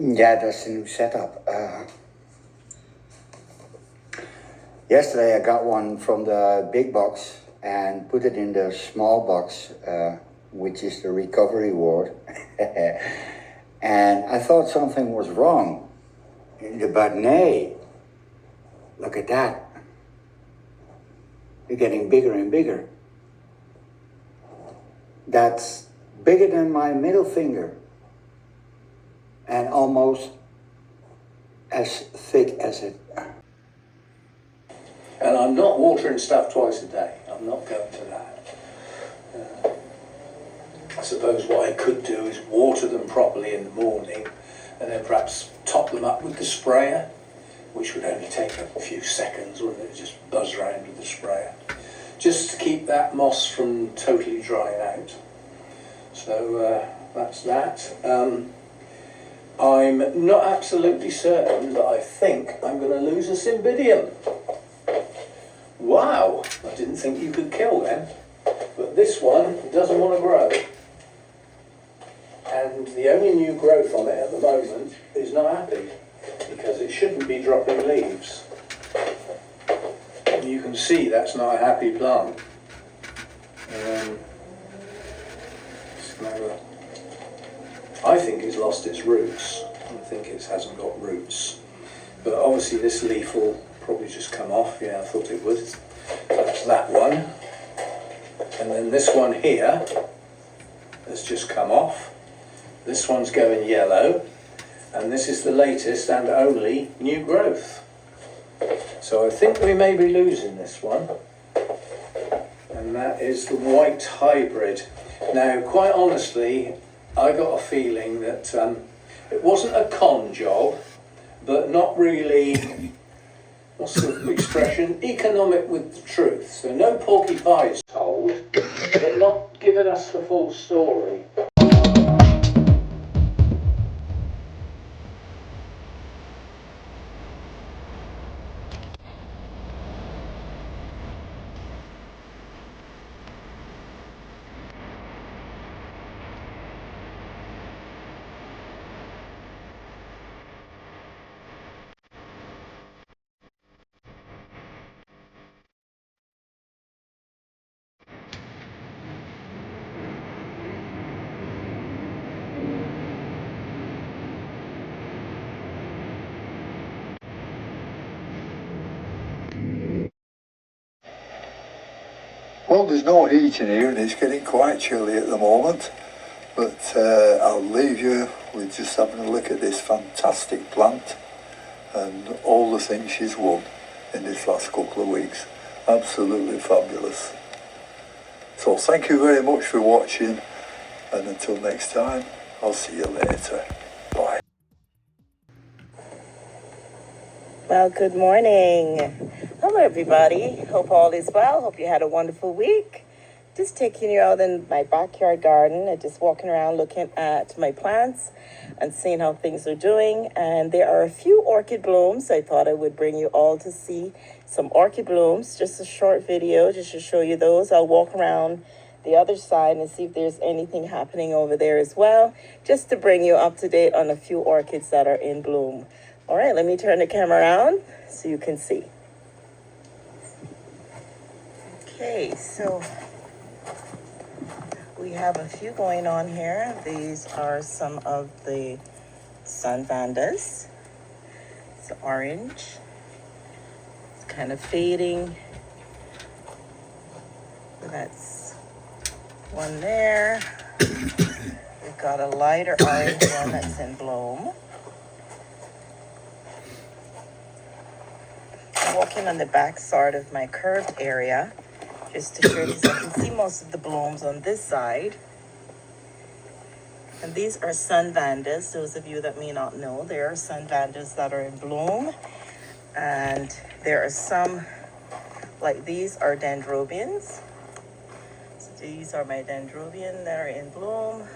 Yeah, that's the new setup. Yesterday I got one from the big box and put it in the small box, which is the recovery ward. And I thought something was wrong. But nay, look at that. They're getting bigger and bigger. That's bigger than my middle finger and almost as thick as it. And I'm not watering stuff twice a day. I'm not going to that. I suppose what I could do is water them properly in the morning and then perhaps top them up with the sprayer, which would only take a few seconds, wouldn't it? Just buzz around with the sprayer. Just to keep that moss from totally drying out. So that's that. I'm not absolutely certain, but I think I'm going to lose a Cymbidium. Wow, I didn't think you could kill them. But this one doesn't want to grow. And the only new growth on it at the moment is not happy, because it shouldn't be dropping leaves. And you can see that's not a happy plant. I think it's lost its roots. I think it hasn't got roots. But obviously this leaf will probably just come off. Yeah, I thought it would. That's that one. And then this one here has just come off. This one's going yellow. And this is the latest and only new growth. So I think we may be losing this one. And that is the white hybrid. Now, quite honestly, I got a feeling that it wasn't a con job, but not really, what's the expression, economic with the truth. So no porky pies told, but not giving us the full story. Well, there's no heat in here and it's getting quite chilly at the moment, but I'll leave you with just having a look at this fantastic plant and all the things she's won in this last couple of weeks. Absolutely fabulous. So thank you very much for watching, and until next time, I'll see you later. Bye. Well, good morning. Hello, everybody. Hope all is well. Hope you had a wonderful week. Just taking you out in my backyard garden and just walking around looking at my plants and seeing how things are doing. And there are a few orchid blooms. I thought I would bring you all to see some orchid blooms. Just a short video just to show you those. I'll walk around the other side and see if there's anything happening over there as well, just to bring you up to date on a few orchids that are in bloom. All right, let me turn the camera around so you can see. Okay, so we have a few going on here. These are some of the sun vandas. It's orange. It's kind of fading. That's one there. We've got a lighter orange one that's in bloom. I'm walking on the back side of my curved area just to show you so I can see most of the blooms on this side. And these are sun vandas. Those of you that may not know, there are sun vandas that are in bloom. And there are some, like these are dendrobians. So these are my dendrobian that are in bloom.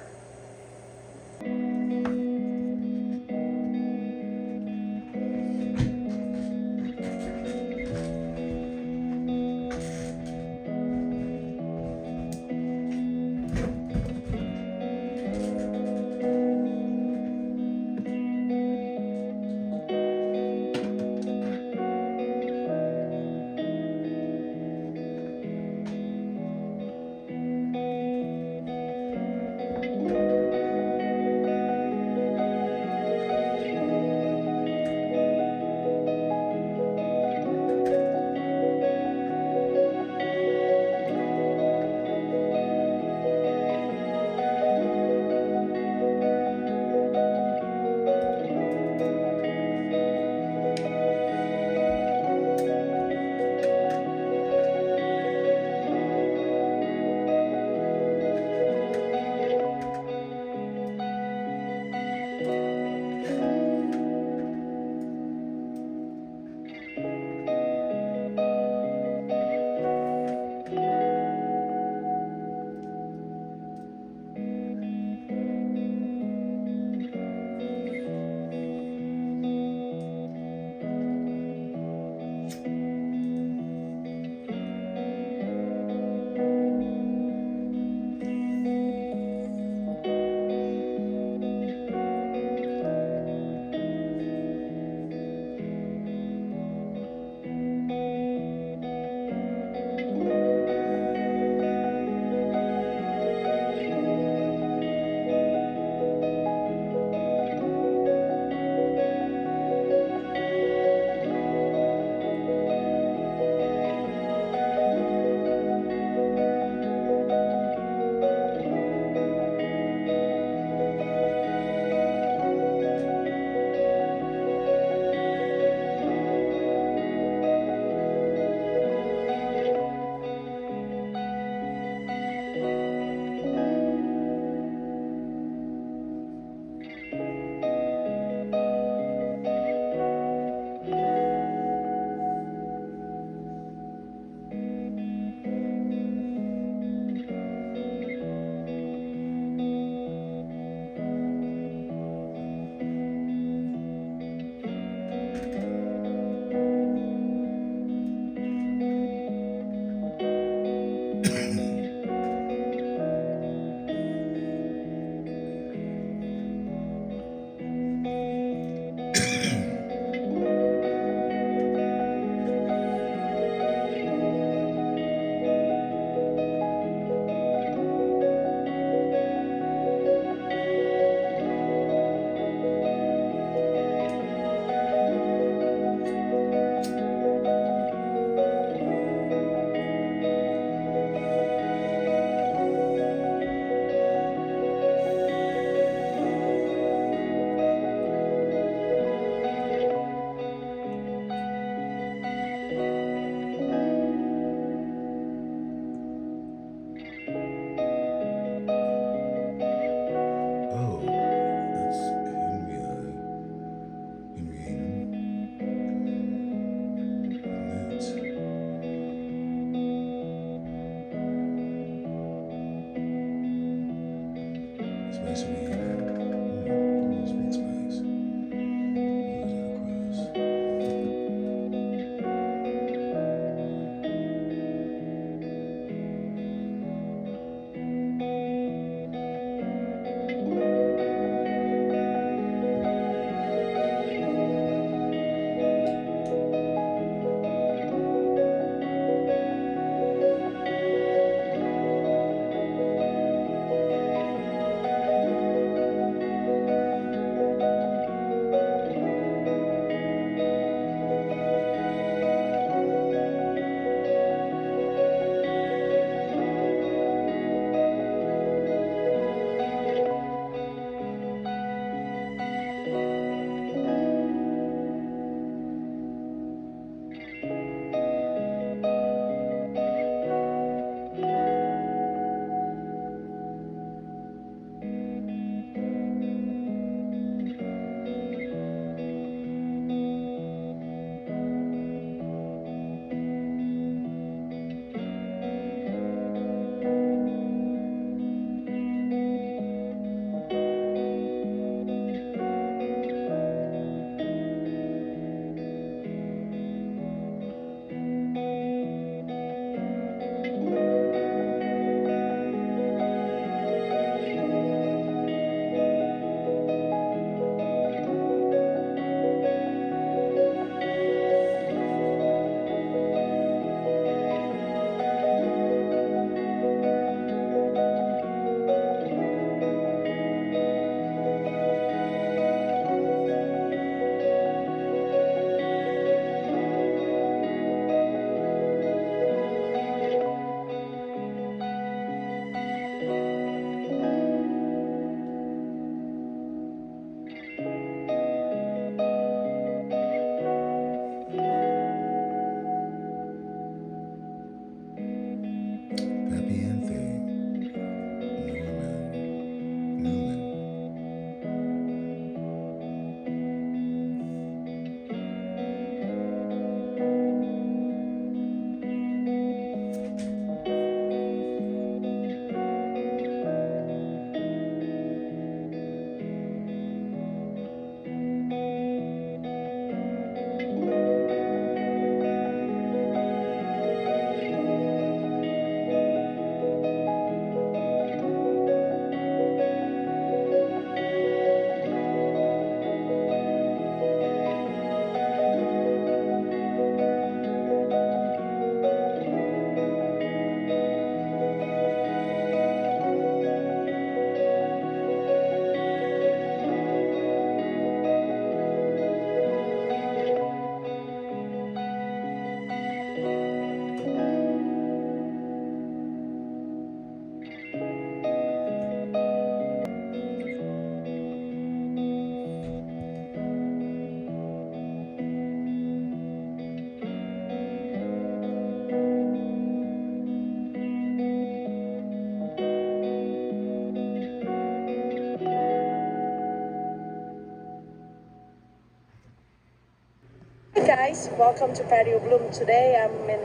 guys, welcome to Patio Bloom. Today I'm in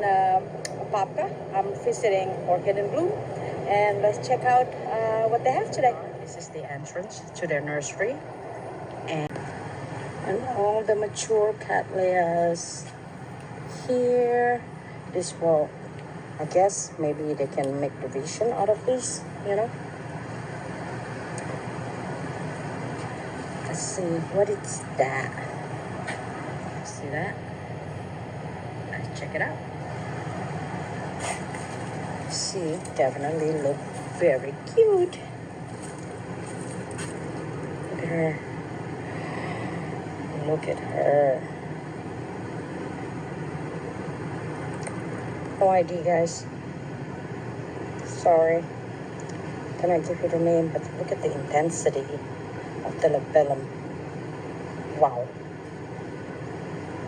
Papka. I'm visiting Orchid in Bloom, and let's check out what they have today. This is the entrance to their nursery, and all the mature cattleyas here. This will, I guess, maybe they can make division out of this, you know. Let's see, what is that? See that? Let's check it out. She definitely look very cute. Look at her. Look at her. No idea, guys. Sorry. Can I give you the name? But look at the intensity of the labellum. Wow.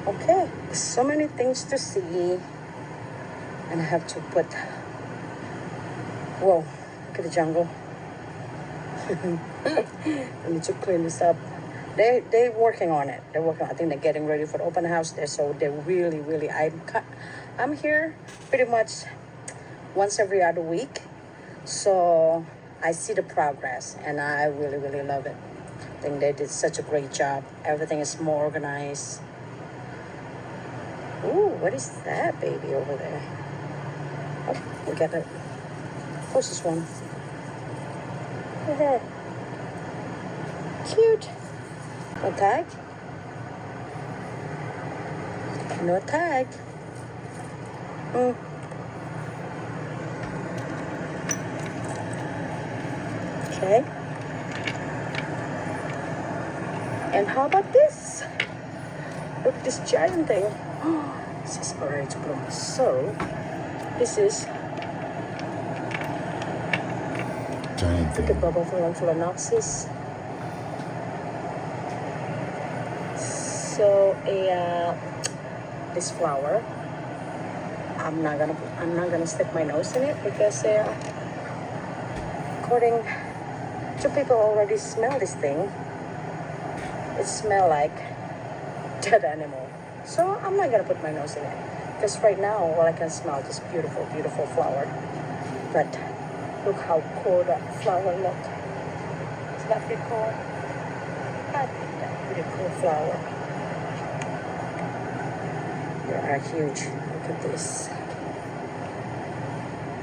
Okay, so many things to see, and I have to put. Whoa! Look at the jungle. I need to clean this up. They're working on it. They're working. I think they're getting ready for the open house there. So they're really. I'm here pretty much once every other week, so I see the progress, and I really love it. I think they did such a great job. Everything is more organized. Ooh, what is that baby over there? Oh, we got it. What's this one? Look at her. Cute. No tag? No tag. Okay. And how about this? Look, this giant thing. This is already to bloom. So, this is giant thing. the bubble Phalaenopsis. So, this flower, I'm not gonna stick my nose in it because according to people already smell this thing. It smells like dead animal. So I'm not gonna put my nose in it. Because right now all I can smell is this beautiful flower. But look how cool that flower looks. Isn't that pretty cool? I think that's pretty cool flower. They are huge. Look at this.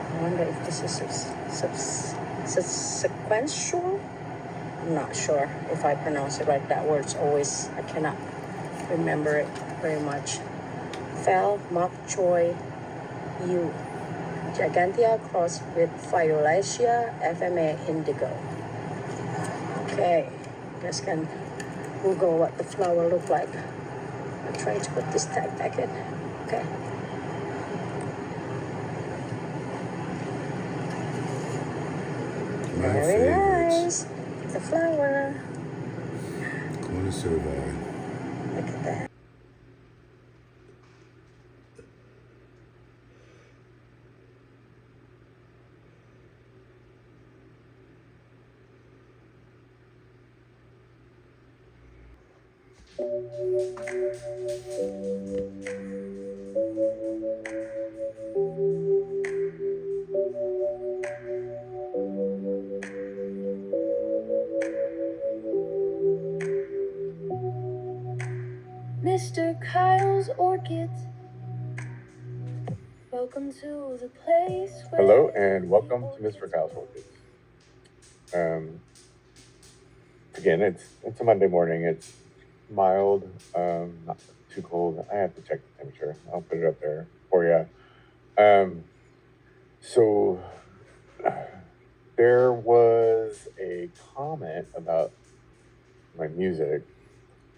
I wonder if this is sequential. I'm not sure if I pronounce it right. That word's always, I cannot remember it very much. Fel Mock Choi U. Gigantea crossed with Violacia FMA indigo. Okay, you guys can Google what the flower look like. I'm trying to put this tag back in. Okay. My Very favorites. nice. The flower. Gonna survive. Look at that. Mr. Kyle's Orchids. Welcome to the place. Hello and welcome to Mr. Kyle's Orchids. Again, it's a Monday morning. It's mild, not too cold. I have to check the temperature. I'll put it up there for you. So there was a comment about my music,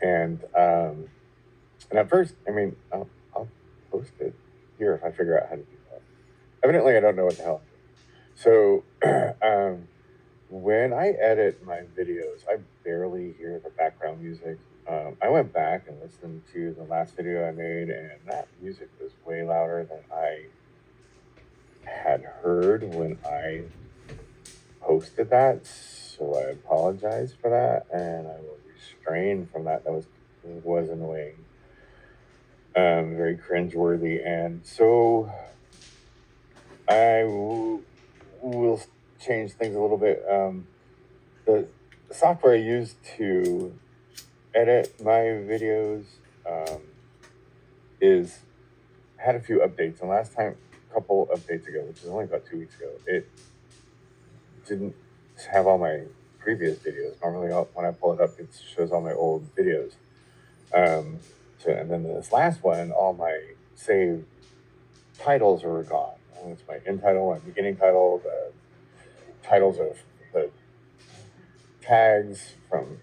and at first, I mean, I'll post it here if I figure out how to do that. Evidently, I don't know what the hell. So when I edit my videos, I barely hear the background music. I went back and listened to the last video I made, and that music was way louder than I had heard when I posted that. So I apologize for that, and I will refrain from that. That was annoying. very cringeworthy. And so I will change things a little bit. The software I use to edit my videos is had a few updates, and last time, a couple updates ago, which is only about 2 weeks ago, it didn't have all my previous videos. Normally, when I pull it up, it shows all my old videos. And then this last one, all my saved titles are gone. It's my end title, my beginning title, the titles of the tags from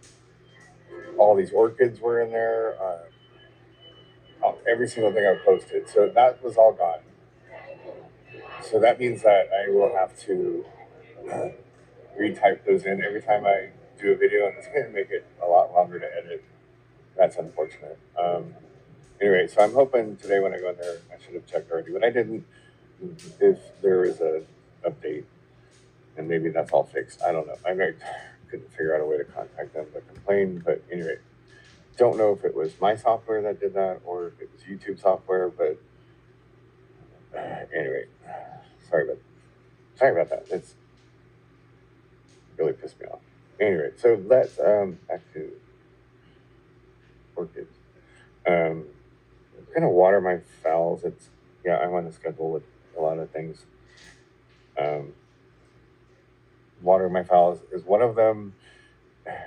all these orchids were in there. Every single thing I've posted. So that was all gone. So that means that I will have to retype those in every time I do a video, and it's going to make it a lot longer to edit. That's unfortunate. Anyway, so I'm hoping today when I go in there, I should have checked already, but I didn't. If there is a update, and maybe that's all fixed. I don't know. I couldn't figure out a way to contact them to complain, but anyway, don't know if it was my software that did that or if it was YouTube software, but anyway, sorry about that. It's really pissed me off. Anyway, so let's back to orchids. I'm gonna water my phals. I'm on a schedule with a lot of things. Water my phals is one of them.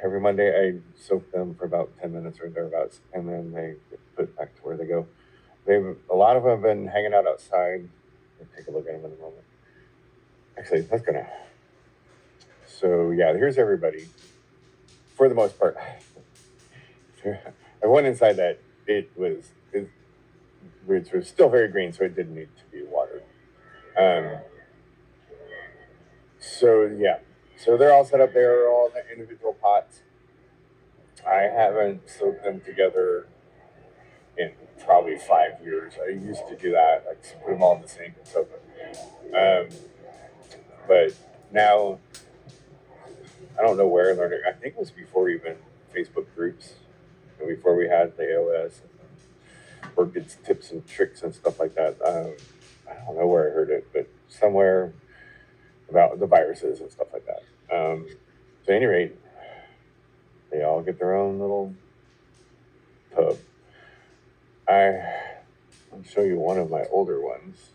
Every Monday I soak them for about 10 minutes or thereabouts, and then they get put back to where they go. A lot of them have been hanging out outside. We'll take a look at them in a moment. Actually, so yeah, here's everybody. For the most part, I went inside that its roots were still very green, so it didn't need to be watered. So they're all set up there, all in the individual pots. I haven't soaked them together in probably 5 years. I used to do that. I just put them all in the sink and soak them. But now, I don't know where I learned it. I think it was before even Facebook groups, and before we had the AOS and Orchids tips and tricks and stuff like that. I don't know where I heard it, but somewhere about the viruses and stuff like that. So at any rate, they all get their own little tub. I'll show you one of my older ones.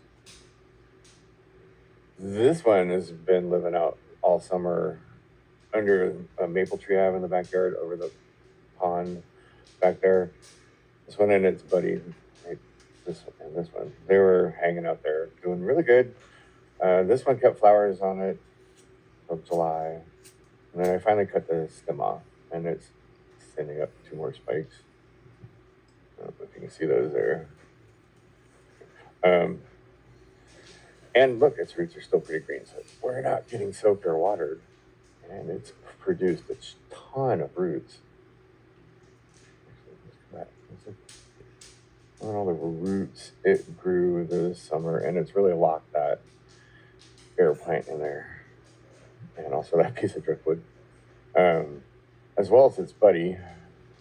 This one has been living out all summer under a maple tree I have in the backyard over the pond back there. This one and its buddy, this one and this one, they were hanging out there doing really good. This one kept flowers on it till July. And then I finally cut the stem off, and it's sending up 2 more spikes. I don't know if you can see those there. And look, its roots are still pretty green, so we're not getting soaked or watered. And it's produced a ton of roots. Look at all the roots it grew this summer, and it's really locked that air plant in there. And also that piece of driftwood. As well as its buddy.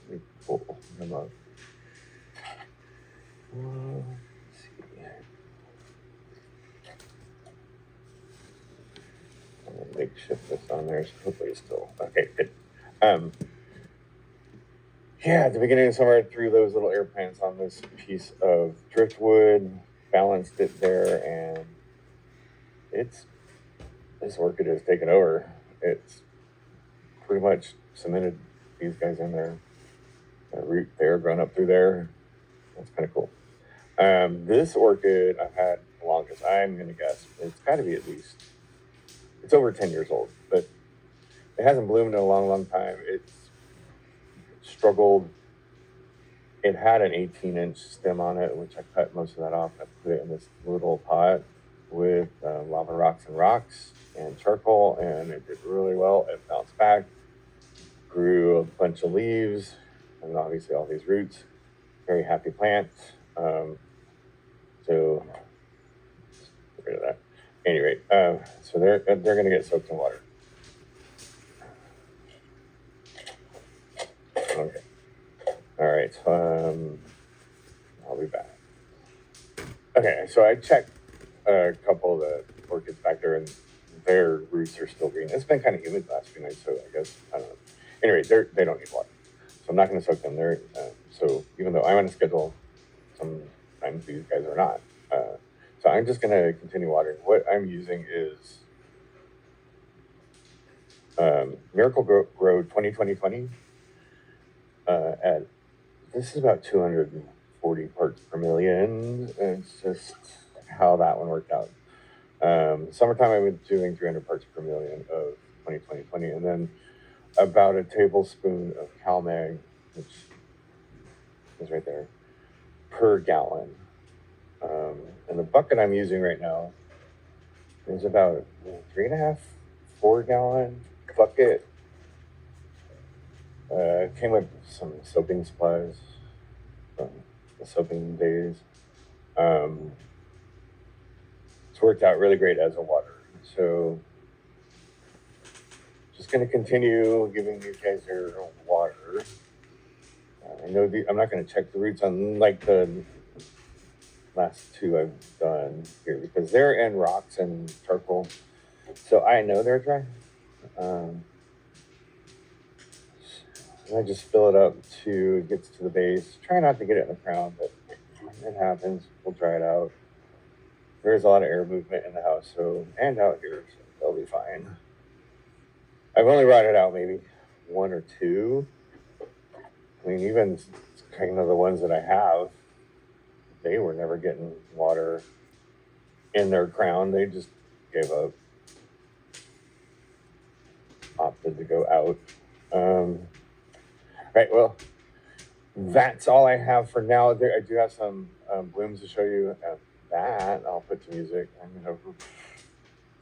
Let me pull him up. Let's see. I'm gonna make shift this on there, so hopefully it's still okay. Good. Yeah, at the beginning of summer, I threw those little air plants on this piece of driftwood, balanced it there, and this orchid has taken over. It's pretty much cemented these guys in there. Root there, grown up through there. That's kind of cool. This orchid I've had the longest. I'm gonna guess it's got to be it's over 10 years old, but it hasn't bloomed in a long, long time. It's struggled. It had an 18-inch stem on it, which I cut most of that off. I put it in this little pot with lava rocks and charcoal, and it did really well. It bounced back, grew a bunch of leaves, and obviously all these roots. Very happy plant. So get rid of that. Anyway, so they're gonna get soaked in water. Okay. All right. I'll be back. Okay, so I checked a couple of the orchids back there, and their roots are still green. It's been kind of humid the last few nights, so I guess, I don't know. Anyway, they don't need water. So I'm not going to soak them there. So even though I'm on a schedule, sometimes these guys are not. So I'm just going to continue watering. What I'm using is Miracle Grow 2020. This is about 240 parts per million. It's just how that one worked out. Summertime, I was doing 300 parts per million of 2020, and then about a tablespoon of CalMag, which is right there, per gallon. And the bucket I'm using right now is about 3.5, 4 gallon bucket. Came with some soaping supplies from the soaping days. It's worked out really great as a water. So just going to continue giving you guys your water. I know I'm not going to check the roots unlike the last two I've done here because they're in rocks and charcoal. So I know they're dry. I just fill it up to it gets to the base. Try not to get it in the ground, but it happens. We'll dry it out. There's a lot of air movement in the house, and out here, so they'll be fine. I've only rotted out maybe 1 or 2. I mean, even kind of the ones that I have, they were never getting water in their crown. They just gave up, opted to go out. Right, well, that's all I have for now. I do have some blooms to show you. That I'll put to music.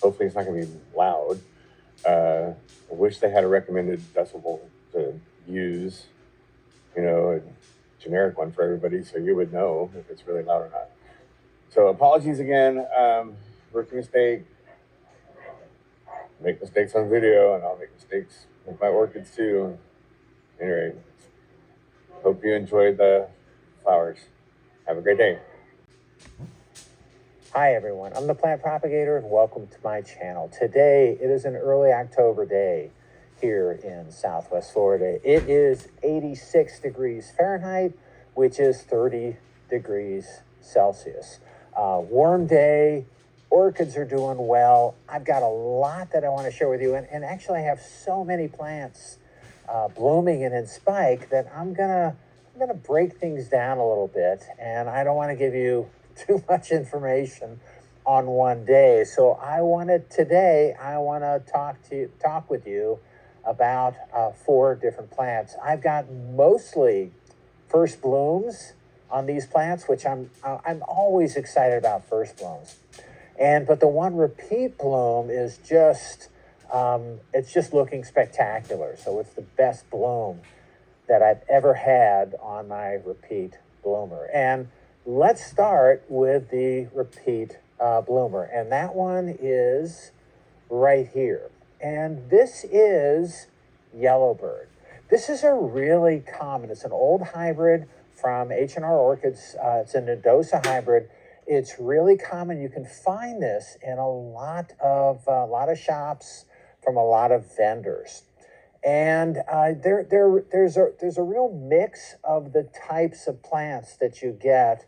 Hopefully it's not going to be loud. I wish they had a recommended decibel to use, a generic one for everybody so you would know if it's really loud or not. So apologies again. Rookie mistake. Make mistakes on video, and I'll make mistakes with my orchids too. Anyway, hope you enjoyed the flowers. Have a great day. Hi everyone, I'm the Plant Propagator and welcome to my channel. Today, it is an early October day here in Southwest Florida. It is 86 degrees Fahrenheit, which is 30 degrees Celsius. Warm day, orchids are doing well. I've got a lot that I want to share with you, and actually I have so many plants blooming and in spike that I'm gonna break things down a little bit, and I don't want to give you too much information on one day. So I want to talk with you about 4 different plants. I've got mostly first blooms on these plants, which I'm always excited about first blooms. But the one repeat bloom is just it's just looking spectacular. So it's the best bloom that I've ever had on my repeat bloomer. And let's start with the repeat bloomer. And that one is right here. And this is Yellowbird. This is a really common, it's an old hybrid from H&R Orchids. It's a Nodosa hybrid. It's really common. You can find this in a lot of shops from a lot of vendors. And there's a real mix of the types of plants that you get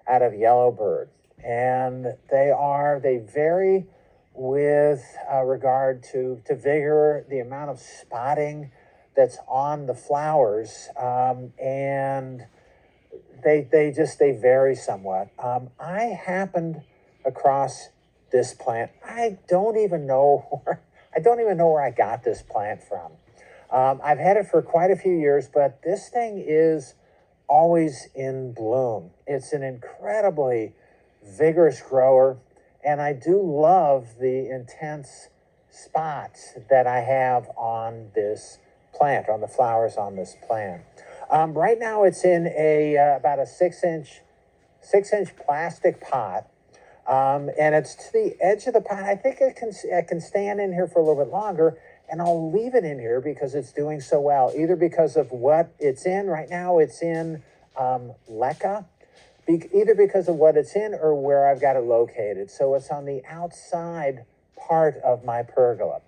out of Yellowbird. And they vary with regard to vigor, the amount of spotting that's on the flowers, and they vary somewhat. I happened across this plant. I don't even know where I got this plant from. I've had it for quite a few years, but this thing is always in bloom. It's an incredibly vigorous grower, and I do love the intense spots that I have on this plant, on the flowers on this plant. Right now it's in about a 6-inch plastic pot, and it's to the edge of the pot. I think it can stand in here for a little bit longer, and I'll leave it in here because it's doing so well, either because of what it's in. Right now it's in leca, either because of what it's in or where I've got it located. So it's on the outside part of my pergola.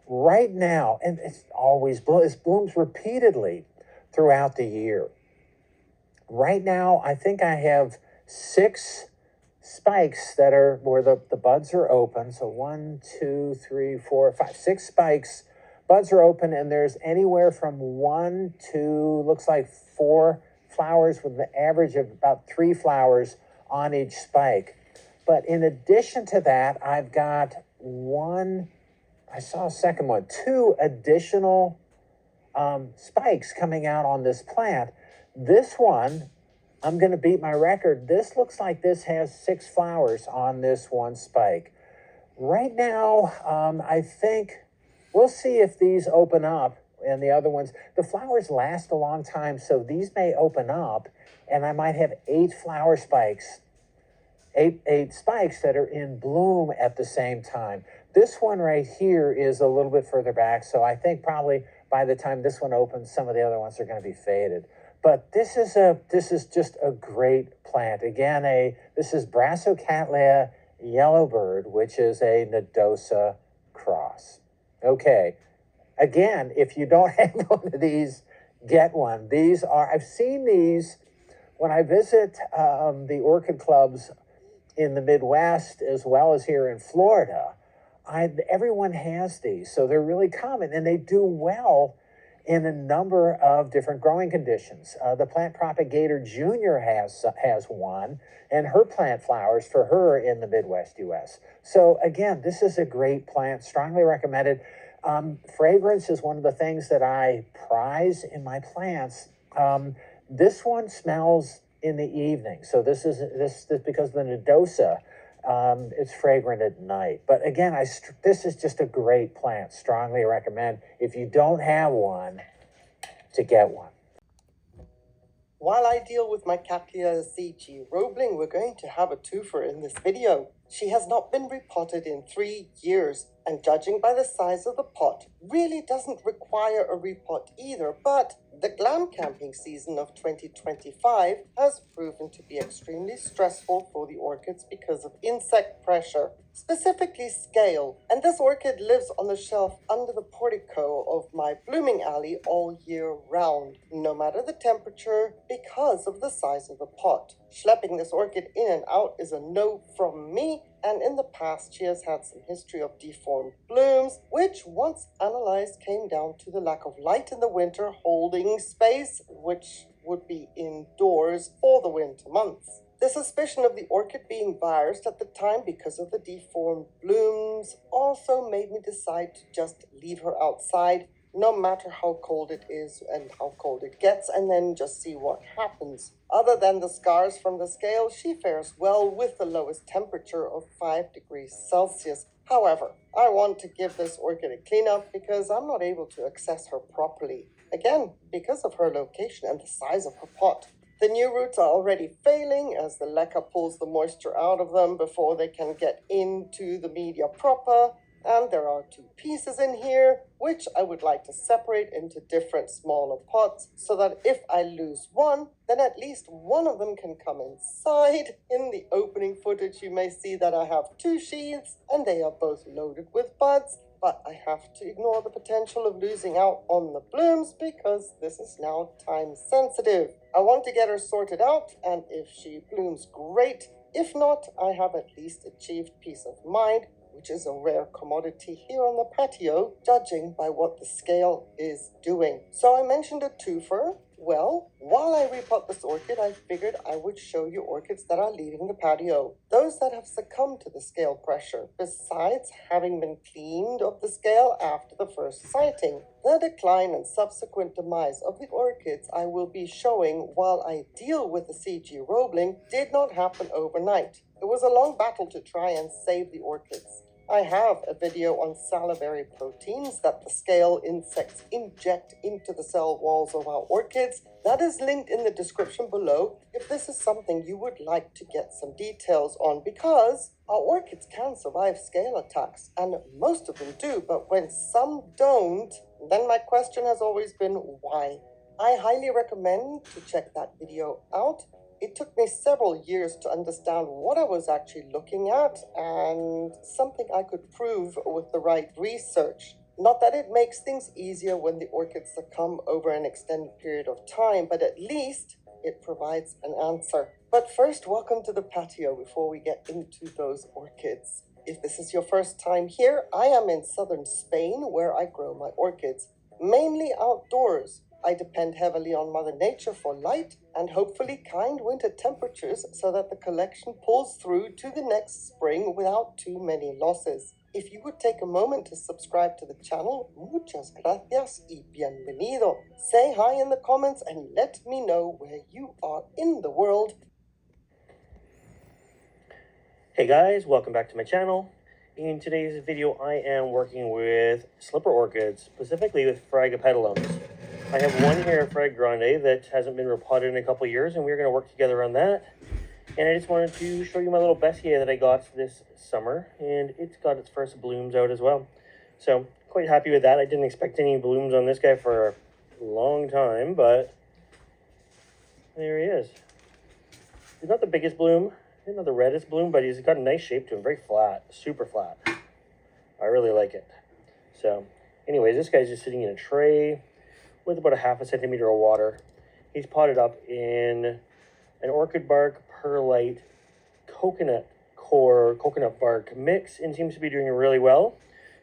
Right now, and it's always it blooms repeatedly throughout the year. Right now, I think I have 6 spikes that are where the buds are open. So 1, 2, 3, 4, 5, 6 spikes. Buds are open, and there's anywhere from 1 to looks like 4 flowers with an average of about 3 flowers on each spike. But in addition to that, I've got I saw a second one, 2 additional spikes coming out on this plant. This one, I'm going to beat my record. This looks like this has 6 flowers on this one spike. Right now, I think we'll see if these open up and the other ones. The flowers last a long time, so these may open up, and I might have 8 flower spikes. 8 spikes that are in bloom at the same time. This one right here is a little bit further back, so I think probably by the time this one opens, some of the other ones are going to be faded. But this is just a great plant. Again, this is Brassicattleya yellowbird, which is a nodosa cross. Okay, again, if you don't have one of these, get one. I've seen these when I visit the orchid clubs in the Midwest as well as here in Florida. Everyone has these, so they're really common, and they do well in a number of different growing conditions. The Plant Propagater Junior has one, and her plant flowers for her in the Midwest U.S. So again, this is a great plant, strongly recommended. Fragrance is one of the things that I prize in my plants. This one smells in the evening, so this is because of the nodosa. It's fragrant at night. But again, this is just a great plant. Strongly recommend, if you don't have one, to get one. While I deal with my Cattleya CG Roebling, we're going to have a twofer in this video. She has not been repotted in 3 years, and judging by the size of the pot, really doesn't require a repot either, but the glam camping season of 2025 has proven to be extremely stressful for the orchids because of insect pressure, specifically scale, and this orchid lives on the shelf under the portico of my blooming alley all year round, no matter the temperature, because of the size of the pot. Schlepping this orchid in and out is a no from me, and in the past she has had some history of deformed blooms, which once analyzed came down to the lack of light in the winter holding space, which would be indoors for the winter months. The suspicion of the orchid being virused at the time because of the deformed blooms also made me decide to just leave her outside, no matter how cold it is and how cold it gets, and then just see what happens. Other than the scars from the scale, she fares well with the lowest temperature of 5 degrees Celsius. However, I want to give this orchid a cleanup because I'm not able to access her properly. Again, because of her location and the size of her pot. The new roots are already failing as the leca pulls the moisture out of them before they can get into the media proper. And there are 2 pieces in here, which I would like to separate into different smaller pots so that if I lose one, then at least one of them can come inside. In the opening footage, you may see that I have 2 sheaths and they are both loaded with buds, but I have to ignore the potential of losing out on the blooms because this is now time sensitive. I want to get her sorted out, and if she blooms, great. If not, I have at least achieved peace of mind, which is a rare commodity here on the patio, judging by what the scale is doing. So I mentioned a twofer. Well, while I repot this orchid, I figured I would show you orchids that are leaving the patio. Those that have succumbed to the scale pressure, besides having been cleaned of the scale after the first sighting. The decline and subsequent demise of the orchids I will be showing while I deal with the CG Roebling did not happen overnight. It was a long battle to try and save the orchids. I have a video on salivary proteins that the scale insects inject into the cell walls of our orchids. That is linked in the description below if this is something you would like to get some details on, because our orchids can survive scale attacks, and most of them do, but when some don't, then my question has always been why. I highly recommend to check that video out. It took me several years to understand what I was actually looking at and something I could prove with the right research. Not that it makes things easier when the orchids succumb over an extended period of time, but at least it provides an answer. But first, welcome to the patio before we get into those orchids. If this is your first time here, I am in southern Spain where I grow my orchids, mainly outdoors. I depend heavily on Mother Nature for light and hopefully kind winter temperatures so that the collection pulls through to the next spring without too many losses. If you would take a moment to subscribe to the channel, muchas gracias y bienvenido. Say hi in the comments and let me know where you are in the world. Hey guys, welcome back to my channel. In today's video, I am working with slipper orchids, specifically with Fragopetalums. I have one here, Frag Grande, that hasn't been repotted in a couple years, and we're going to work together on that. And I just wanted to show you my little Bessier that I got this summer, and it's got its first blooms out as well. So, quite happy with that. I didn't expect any blooms on this guy for a long time, but there he is. He's not the biggest bloom, he's not the reddest bloom, but he's got a nice shape to him, very flat, super flat. I really like it. So, anyways, this guy's just sitting in a tray with about a ½ centimeter of water. He's potted up in an orchid bark, perlite, coconut core, coconut bark mix, and seems to be doing really well.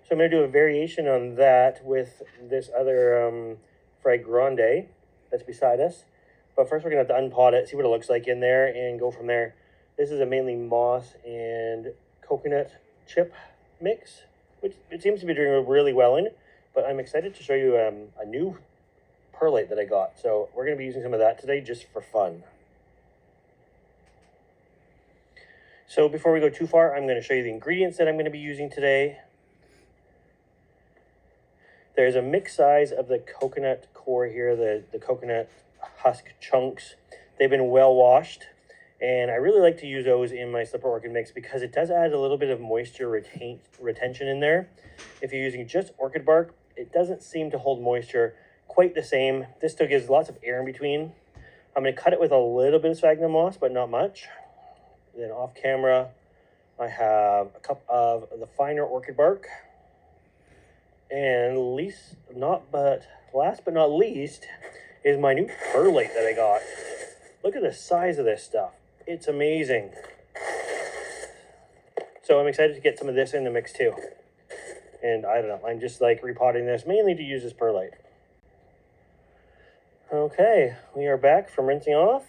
So I'm going to do a variation on that with this other Frag Grande that's beside us. But first we're going to have to unpot it, see what it looks like in there, and go from there. This is a mainly moss and coconut chip mix, which it seems to be doing really well in. But I'm excited to show you a new perlite that I got. So we're going to be using some of that today just for fun. So before we go too far, I'm going to show you the ingredients that I'm going to be using today. There's a mixed size of the coconut core here, the coconut husk chunks. They've been well washed, and I really like to use those in my slipper orchid mix because it does add a little bit of moisture retention in there. If you're using just orchid bark, it doesn't seem to hold moisture quite the same. This still gives lots of air in between. I'm going to cut it with a little bit of sphagnum moss, but not much. Then off camera, I have a cup of the finer orchid bark. And last but not least is my new perlite that I got. Look at the size of this stuff. It's amazing. So I'm excited to get some of this in the mix too. And I don't know, I'm just like repotting this mainly to use as perlite. Okay, we are back from rinsing off.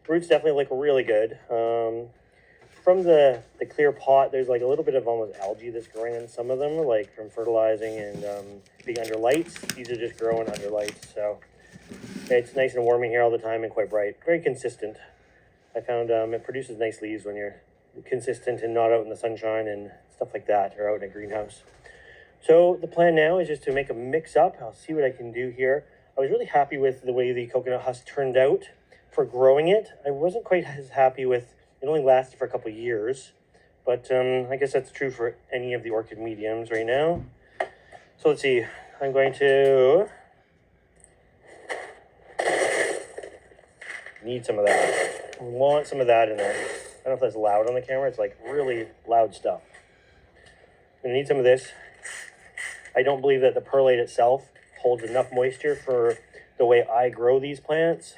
Roots definitely look really good. From the clear pot, there's like a little bit of almost algae that's growing in some of them, like from fertilizing and being under lights. These are just growing under lights, so it's nice and warm in here all the time and quite bright. Very consistent. I found it produces nice leaves when you're consistent and not out in the sunshine and stuff like that, or out in a greenhouse. So the plan now is just to make a mix up. I'll see what I can do here. I was really happy with the way the coconut husk turned out for growing it. I wasn't quite as happy with, it only lasted for a couple of years, but I guess that's true for any of the orchid mediums right now. So let's see, I'm going to need some of that. I want some of that in there. I don't know if that's loud on the camera, it's like really loud stuff. I'm gonna need some of this. I don't believe that the perlite itself holds enough moisture for the way I grow these plants.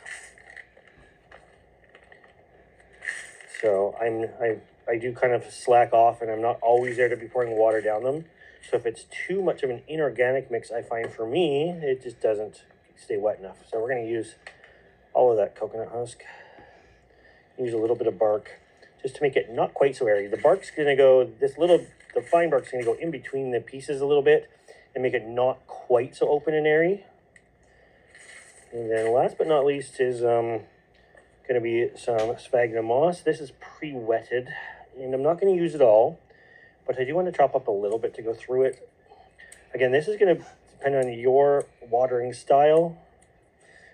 So I do kind of slack off, and I'm not always there to be pouring water down them. So if it's too much of an inorganic mix, I find for me, it just doesn't stay wet enough. So we're going to use all of that coconut husk. Use a little bit of bark just to make it not quite so airy. The bark's going to go, the fine bark's going to go in between the pieces a little bit and make it not quite so open and airy. And then last but not least is going to be some sphagnum moss. This is pre-wetted, and I'm not going to use it all, but I do want to chop up a little bit to go through it. Again, this is going to depend on your watering style.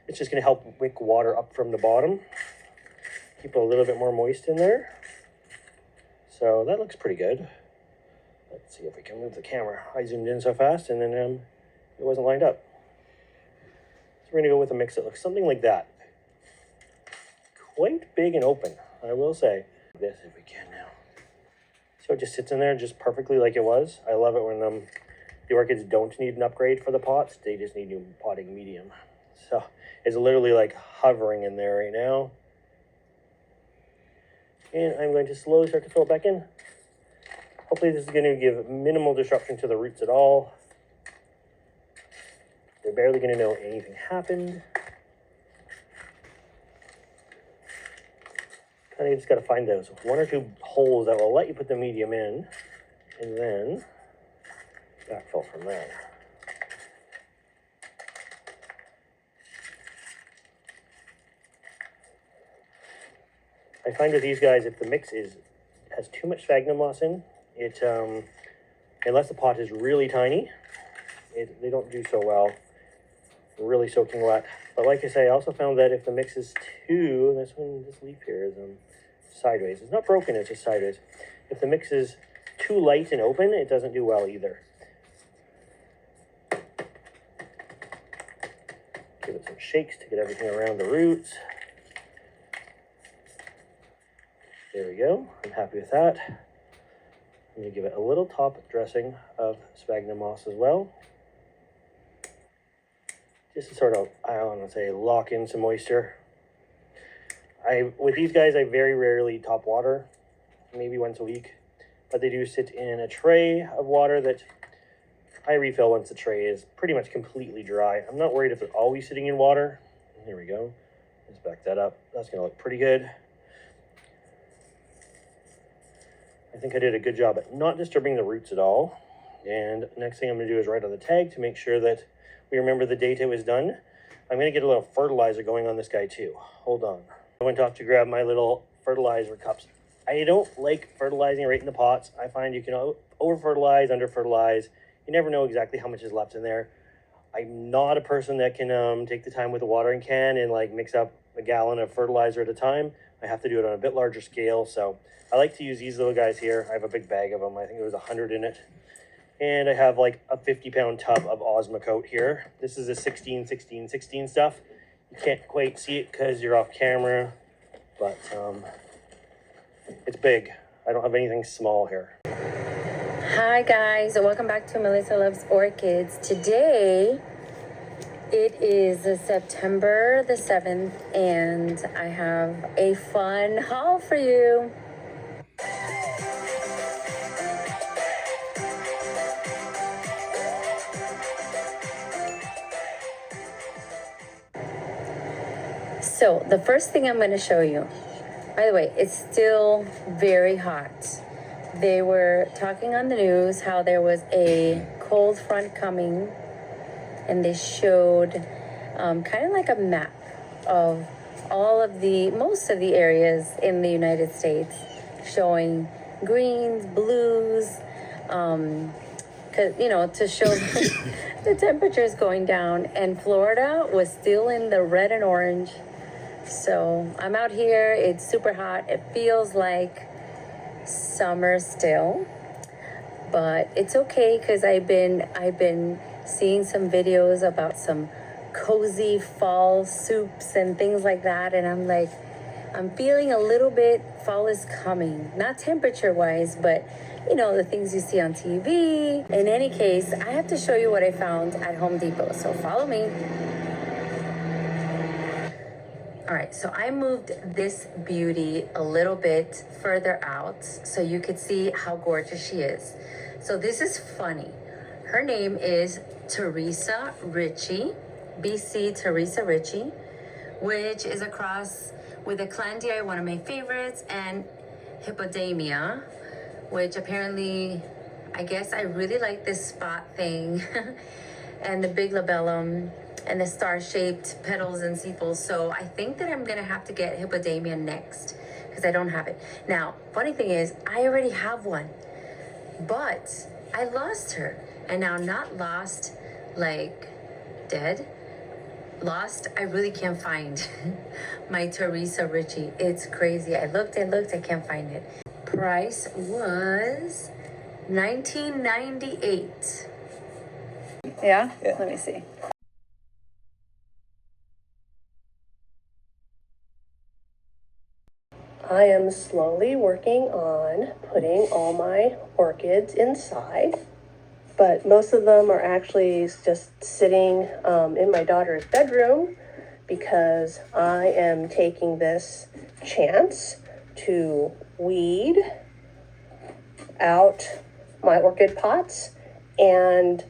It's just going to help wick water up from the bottom. Keep it a little bit more moist in there. So that looks pretty good. Let's see if we can move the camera. I zoomed in so fast and then it wasn't lined up. So we're going to go with a mix that looks something like that. quite big and open, I will say. This if we can now. So it just sits in there just perfectly like it was. I love it when the orchids don't need an upgrade for the pots. They just need new potting medium. So it's literally like hovering in there right now. And I'm going to slowly start to fill it back in. Hopefully this is going to give minimal disruption to the roots at all. They're barely going to know anything happened. Kind of just got to find those 1 or 2 holes that will let you put the medium in, and then backfill from there. I find with these guys, if the mix has too much sphagnum moss in it, unless the pot is really tiny, they don't do so well. Really soaking wet. But like I say, I also found that if the mix is too, this leaf here is sideways. It's not broken, it's just sideways. If the mix is too light and open, it doesn't do well either. Give it some shakes to get everything around the roots. There we go. I'm happy with that. I'm going to give it a little top dressing of sphagnum moss as well. Just to sort of, I don't want to say, lock in some moisture. With these guys, I very rarely top water, maybe once a week. But they do sit in a tray of water that I refill once the tray is pretty much completely dry. I'm not worried if they're always sitting in water. Here we go. Let's back that up. That's going to look pretty good. I think I did a good job at not disturbing the roots at all. And next thing I'm going to do is write on the tag to make sure that we remember the date it was done. I'm going to get a little fertilizer going on this guy too. Hold on. I went off to grab my little fertilizer cups. I don't like fertilizing right in the pots. I find you can over-fertilize, under-fertilize. You never know exactly how much is left in there. I'm not a person that can take the time with a watering can and like mix up a gallon of fertilizer at a time. I have to do it on a bit larger scale. So I like to use these little guys here. I have a big bag of them. I think there was 100 in it. And I have like a 50-pound tub of Osmocote here. This is a 16, 16, 16 stuff. You can't quite see it because you're off camera, but it's big. I don't have anything small here. Hi guys, welcome back to Melissa Loves Orchids. Today, it is September the 7th, and I have a fun haul for you. So the first thing I'm going to show you, by the way, it's still very hot. They were talking on the news how there was a cold front coming, and they showed kind of like a map of most of the areas in the United States, showing greens, blues, to show the temperatures going down, and Florida was still in the red and orange. So I'm out here, it's super hot. It feels like summer still, but it's okay because I've been seeing some videos about some cozy fall soups and things like that, and I'm feeling a little bit fall is coming, not temperature wise, but the things you see on TV. In any case, I have to show you what I found at Home Depot, so follow me. All right, so I moved this beauty a little bit further out so you could see how gorgeous she is. So this is funny. Her name is Teresa Ritchie, BC Teresa Ritchie, which is a cross with a Clandia, one of my favorites, and Hippodamia, which apparently, I guess I really like this spot thing and the big labellum and the star-shaped petals and sepals. So I think that I'm gonna have to get Hippodamia next because I don't have it. Now, funny thing is, I already have one, but I lost her. And now not lost like dead, lost, I really can't find my Teresa Ritchie. It's crazy. I looked, I can't find it. Price was $19.98. Yeah? Let me see. I am slowly working on putting all my orchids inside, but most of them are actually just sitting in my daughter's bedroom because I am taking this chance to weed out my orchid pots. And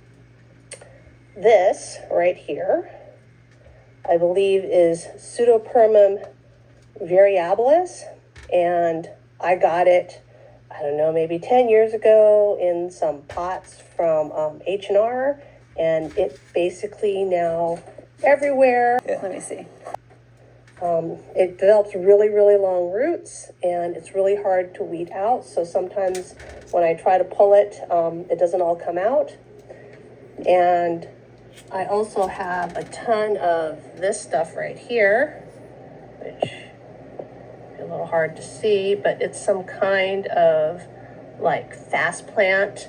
this right here, I believe, is Pseudopermum variabilis, and I got it, I don't know, maybe 10 years ago in some pots from H&R, and it basically now everywhere. Yeah. Let me see. It develops really, really long roots, and it's really hard to weed out. So sometimes when I try to pull it, it doesn't all come out. And I also have a ton of this stuff right here, which is a little hard to see, but it's some kind of like fast plant.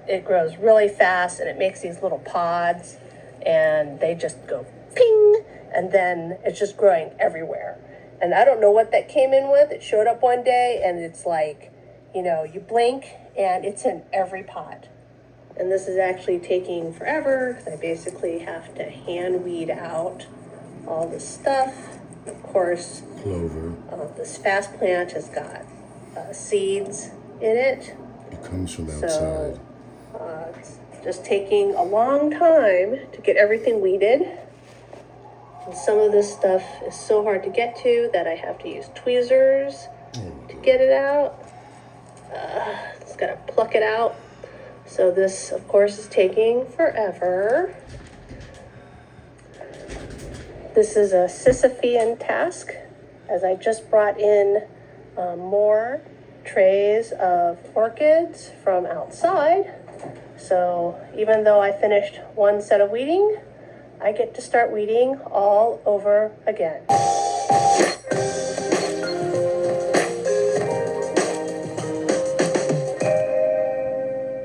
It grows really fast, and it makes these little pods, and they just go ping, and then it's just growing everywhere. And I don't know what that came in with. It showed up one day, and it's like, you know, you blink and it's in every pot. And this is actually taking forever because I basically have to hand weed out all this stuff. Of course, Clover. This fast plant has got seeds in it. It comes from outside. So it's just taking a long time to get everything weeded. And some of this stuff is so hard to get to that I have to use tweezers to get it out. Just gotta pluck it out. So this, of course, is taking forever. This is a Sisyphean task, as I just brought in more trays of orchids from outside. So even though I finished one set of weeding, I get to start weeding all over again.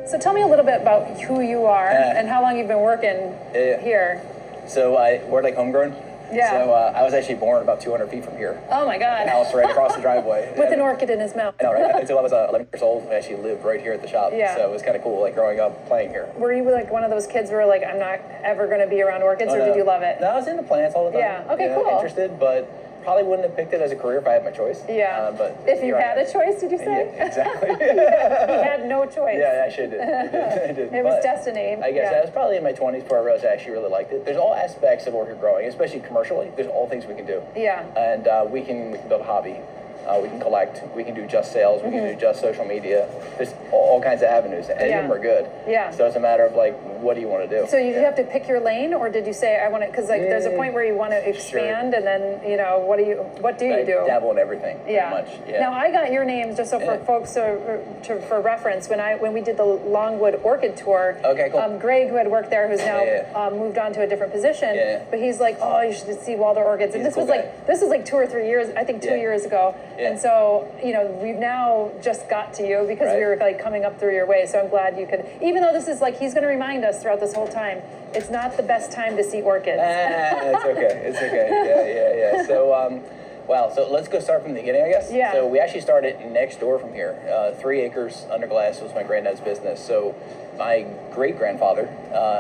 So tell me a little bit about who you are and how long you've been working here. So we're like homegrown. Yeah. So I was actually born about 200 feet from here. Oh my God. A house right across the driveway. With an orchid in his mouth. I know, right? Until I was 11 years old, I actually lived right here at the shop. Yeah. So it was kind of cool, like growing up playing here. Were you like one of those kids who were like, I'm not ever going to be around orchids, or no. did you love it? No, I was into plants all the time. Yeah. Okay, You know, cool. Interested, but probably wouldn't have picked it as a career if I had my choice. Yeah. But if you had a choice, did you say? Yeah, exactly. You had no choice. Yeah, I actually did. I did. It was destiny. I guess I was probably in my 20s before I realized I actually really liked it. There's all aspects of orchid growing, especially commercially. There's all things we can do. Yeah. And we can build a hobby. We can collect. We can do just sales. We can do just social media. There's all kinds of avenues. Any of them are good. Yeah. So it's a matter of like, what do you want to do? So you have to pick your lane, or did you say I want to? Because like, there's a point where you want to expand, and then you know, what do you do? Dabble in everything. Yeah. Pretty much. Yeah. Now I got your names just so for folks for reference. When we did the Longwood Orchid tour. Okay, cool. Greg, who had worked there, who's now moved on to a different position. But he's like, oh, you should see Waldor Orchids, and this was like 2 or 3 years, I think 2 years ago, and so. You know, we've now just got to you because we were like coming up through your way. So I'm glad you could, even though this is like, he's going to remind us throughout this whole time, it's not the best time to see orchids. It's okay. It's okay. Yeah. So, wow. So let's go start from the beginning, I guess. Yeah. So we actually started next door from here. 3 acres under glass was my granddad's business. So my great-grandfather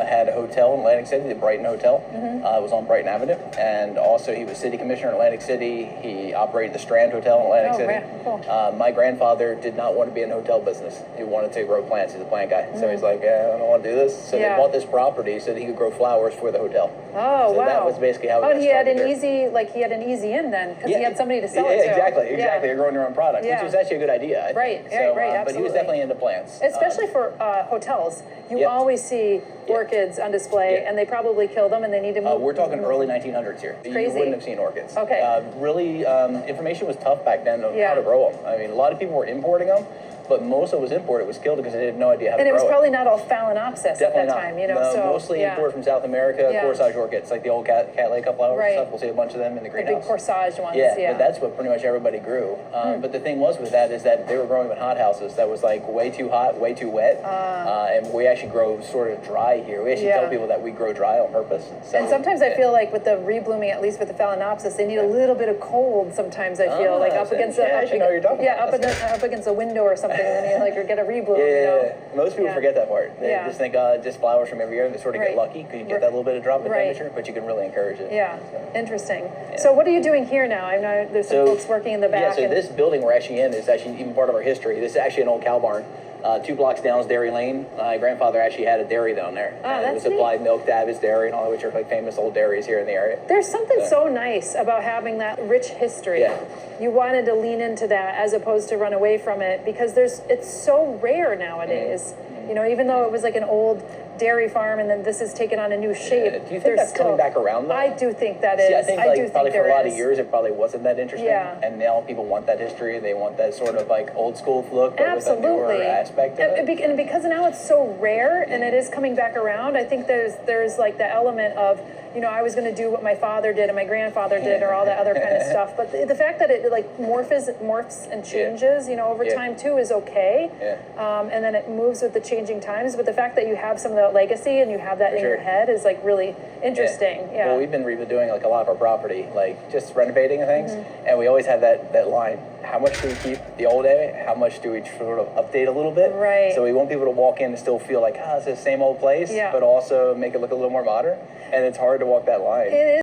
had a hotel in Atlantic City, the Brighton Hotel. It was on Brighton Avenue. And also he was city commissioner in Atlantic City. He operated the Strand Hotel in Atlantic City. Man, cool. My grandfather did not want to be in the hotel business. He wanted to grow plants. He's a plant guy. So he's like, I don't want to do this. So they bought this property so that he could grow flowers for the hotel. Oh, so wow. that was basically how he had an easy in then, because he had somebody to sell it to. Exactly. You're growing your own product, which was actually a good idea. Right, Absolutely. But he was definitely into plants. Especially for hotels. You always see orchids on display, and they probably kill them, and they need to move. We're talking early 1900s here. Crazy. You wouldn't have seen orchids. Okay. Really, information was tough back then on how to grow them. I mean, a lot of people were importing them, but most of it was imported. It was killed because they had no idea how to And it grow was probably not all Phalaenopsis at that time, you know. No, so mostly yeah. imported from South America, Yeah. corsage orchids, like the old cat lake flowers Right. and stuff. We'll see a bunch of them in the The big greenhouse. corsage ones. Yeah, but that's what pretty much everybody grew. But the thing was with that is that they were growing in hothouses that was like way too hot, way too wet. And we actually grow sort of dry here. We actually tell people that we grow dry on purpose. So, and sometimes I feel like with the reblooming, at least with the Phalaenopsis, they need a little bit of cold. Sometimes I feel like up against the up against a window or something, and then you like or get a rebloom. Yeah, you know? Most people forget that part. They just think just flowers from every year, and they sort of get lucky because you get that little bit of drop in temperature, but you can really encourage it. Yeah, interesting. So what are you doing here now? I know there's some folks working in the back. Yeah, so this building we're actually in is actually even part of our history. This is actually an old cow barn. 2 blocks down is Dairy Lane. My grandfather actually had a dairy down there. Oh, and it supplied milk to Abbott's Dairy and all of which are like famous old dairies here in the area. There's something so nice about having that rich history. Yeah. You wanted to lean into that as opposed to run away from it because it's so rare nowadays. You know, even though it was like an old dairy farm and then this is taken on a new shape. Do you think that's coming back around though? I do think that is. See, I think like probably for a lot of is. years it probably wasn't that interesting. Yeah. And now people want that history. They want that sort of like old school look, but with a newer aspect of it. And because now it's so rare and it is coming back around, I think there's like the element of, you know, I was going to do what my father did and my grandfather did or all that other kind of stuff. But the fact that it like morphs and changes, you know, over time too is okay. And then it moves with the changing times. But the fact that you have some of that legacy and you have that in your head is like really interesting. Yeah. Well, we've been redoing like a lot of our property, like just renovating and things. And we always have that line, how much do we keep the old way? How much do we sort of update a little bit? Right. So we want people to walk in and still feel like, it's the same old place, but also make it look a little more modern. And it's hard to walk that line. It is.